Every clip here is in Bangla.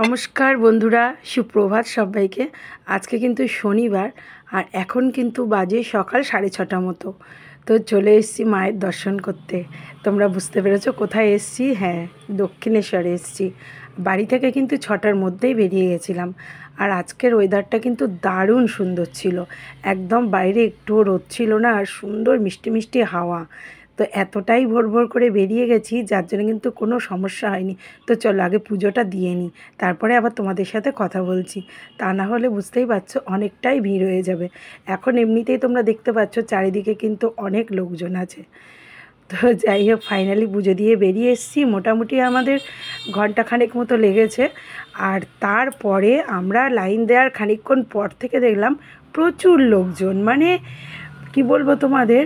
নমস্কার বন্ধুরা, সুপ্রভাত সবাইকে। আজকে কিন্তু শনিবার আর এখন কিন্তু বাজে সকাল 6:30 মতো। তো চলে এসেছি মায়ের দর্শন করতে। তোমরা বুঝতে পেরেছো কোথায় এসেছি? হ্যাঁ, দক্ষিণেশ্বরে এসেছি। বাড়ি থেকে কিন্তু 6টার মধ্যেই বেরিয়ে গেছিলাম। আর আজকের ওয়েদারটা কিন্তু দারুণ সুন্দর ছিল। একদম বাইরে একটুও রোদ ছিল না, আর সুন্দর মিষ্টি মিষ্টি হাওয়া। তো এতটাই ভোর ভোর করে বেরিয়ে গেছি, যার জন্য কিন্তু কোনো সমস্যা হয়নি। তো চলো আগে পুজোটা দিয়ে নিই, তারপরে আবার তোমাদের সাথে কথা বলছি। তা না হলে বুঝতেই পারছো অনেকটাই ভিড় হয়ে যাবে। এখন এমনিতেই তোমরা দেখতে পাচ্ছ চারিদিকে কিন্তু অনেক লোকজন আছে। তো যাই হোক, ফাইনালি পুজো দিয়ে বেরিয়ে এসেছি। মোটামুটি আমাদের ঘন্টাখানেক মতো লেগেছে। আর তারপরে আমরা লাইন দেওয়ার খানিকক্ষণ পর থেকে দেখলাম প্রচুর লোকজন, মানে কি বলবো তোমাদের,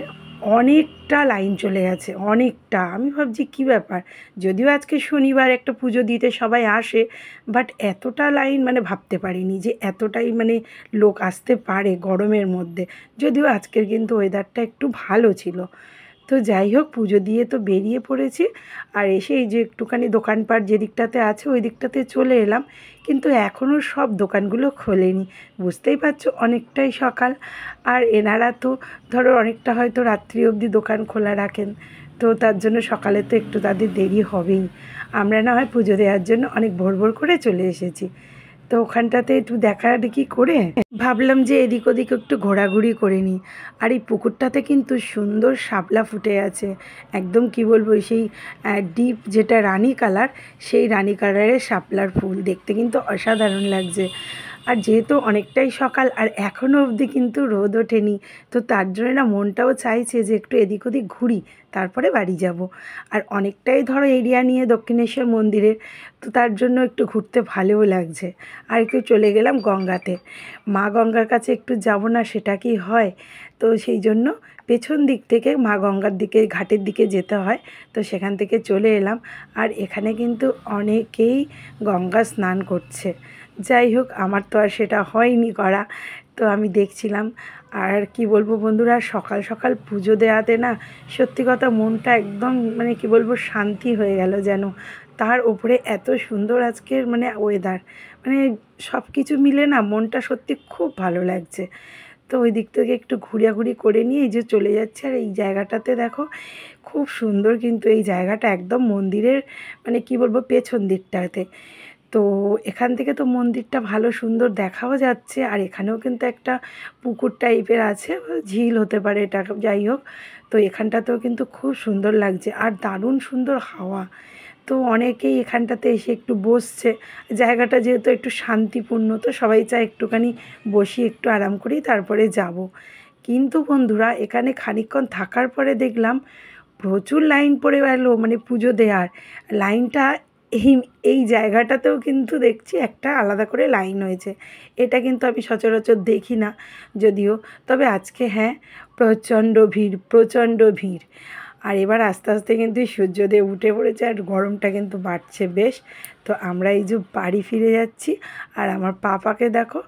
অনেকটা লাইন চলে গেছে, অনেকটা। আমি ভাবছি কী ব্যাপার, যদিও আজকে শনিবার একটা পুজো দিতে সবাই আসে, বাট এতটা লাইন মানে ভাবতে পারিনি যে এতটাই মানে লোক আসতে পারে গরমের মধ্যে। যদিও আজকের কিন্তু ওয়েদারটা একটু ভালো ছিল। তো যাই হোক, পুজো দিয়ে তো বেরিয়ে পড়েছি। আর এসে এই যে একটুখানি দোকানপাট যে দিকটাতে আছে ওই দিকটাতে চলে এলাম, কিন্তু এখনও সব দোকানগুলো খোলেনি। বুঝতেই পারছো অনেকটাই সকাল, আর এনারা তো ধরো অনেকটা হয়তো রাত্রি অবধি দোকান খোলা রাখেন। তো তার জন্য সকালে তো একটু তাদের দেরি হবেই। আমরা না হয় পুজো দেওয়ার জন্য অনেক ভোর ভোর করে চলে এসেছি। তো ওখানটাতে একটু দেখাদেখি করে ভাবলাম যে এদিক ওদিক একটু ঘোরাঘুরি করে নিই। আর এই পুকুরটাতে কিন্তু সুন্দর শাপলা ফুটে আছে, একদম কি বলবো, সেই ডিপ যেটা রানী কালার, সেই রানী কালারের শাপলার ফুল দেখতে কিন্তু অসাধারণ লাগছে। আর যেহেতু অনেকটাই সকাল আর এখনও অবধি কিন্তু রোদ ওঠেনি, তো তার জন্য না মনটাও চাইছে যে একটু এদিক ওদিক ঘুরি, তারপরে বাড়ি যাব। আর অনেকটাই ধরো এরিয়া নিয়ে দক্ষিণেশ্বর মন্দিরের, তো তার জন্য একটু ঘুরতে ভালোও লাগছে। আর একটু চলে গেলাম গঙ্গাতে। মা গঙ্গার কাছে একটু যাব না সেটা কি হয়? তো সেই জন্য পেছন দিক থেকে মা গঙ্গার দিকে ঘাটের দিকে যেতে হয়। তো সেখান থেকে চলে এলাম। আর এখানে কিন্তু অনেকেই গঙ্গা স্নান করছে। যাই হোক, আমার তো আর সেটা হয়নি করা, তো আমি দেখছিলাম। আর কি বলবো বন্ধুরা, সকাল সকাল পুজো দেওয়াতে না সত্যি কথা মনটা একদম মানে কি বলবো শান্তি হয়ে গেল যেন। তার উপরে এত সুন্দর আজকের মানে ওয়েদার, মানে সব কিছু মিলে না মনটা সত্যি খুব ভালো লাগছে। তো ওই দিক থেকে একটু ঘোরাঘুরি করে নিয়ে এই যে চলে যাচ্ছে। আর এই জায়গাটাতে দেখো খুব সুন্দর, কিন্তু এই জায়গাটা একদম মন্দিরের মানে কি বলবো পেছন দিকটাতে। তো এখান থেকে তো মন্দিরটা ভালো সুন্দর দেখাও যাচ্ছে। আর এখানেও কিন্তু একটা পুকুর টাইপের আছে, ঝিল হতে পারে এটা, যাই হোক। তো এখানটাতেও কিন্তু খুব সুন্দর লাগছে আর দারুণ সুন্দর হাওয়া। তো অনেকেই এখানটাতে এসে একটু বসছে। জায়গাটা যেহেতু একটু শান্তিপূর্ণ, তো সবাই চায় একটুখানি বসি, একটু আরাম করি, তারপরে যাব। কিন্তু বন্ধুরা, এখানে খানিকক্ষণ থাকার পরে দেখলাম প্রচুর লাইন পড়ে গেল, মানে পুজো দেওয়ার লাইনটা। এই এই জায়গাটাতেও কিন্তু দেখছি একটা আলাদা করে লাইন হয়েছে। এটা কিন্তু আমি সচরাচর দেখি না যদিও, তবে আজকে হ্যাঁ, প্রচণ্ড ভিড়, প্রচণ্ড ভিড়। আর এবার আস্তে আস্তে কিন্তু সূর্যোদয় উঠে পড়েছে আর গরমটা কিন্তু বাড়ছে বেশ। তো আমরা এই যে বাড়ি ফিরে যাচ্ছি। আর আমার পাপাকে দেখো,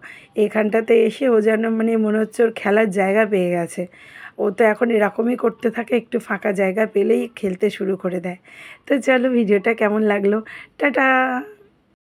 এখানটাতে এসে ও যেন মানে মনে হচ্ছে ওর খেলার জায়গা পেয়ে গেছে। ও তো এখন এরকমই করতে থাকে, একটু ফাঁকা জায়গা পেলেই খেলতে শুরু করে দেয়। তো চলো, ভিডিওটা কেমন লাগলো, টাটা।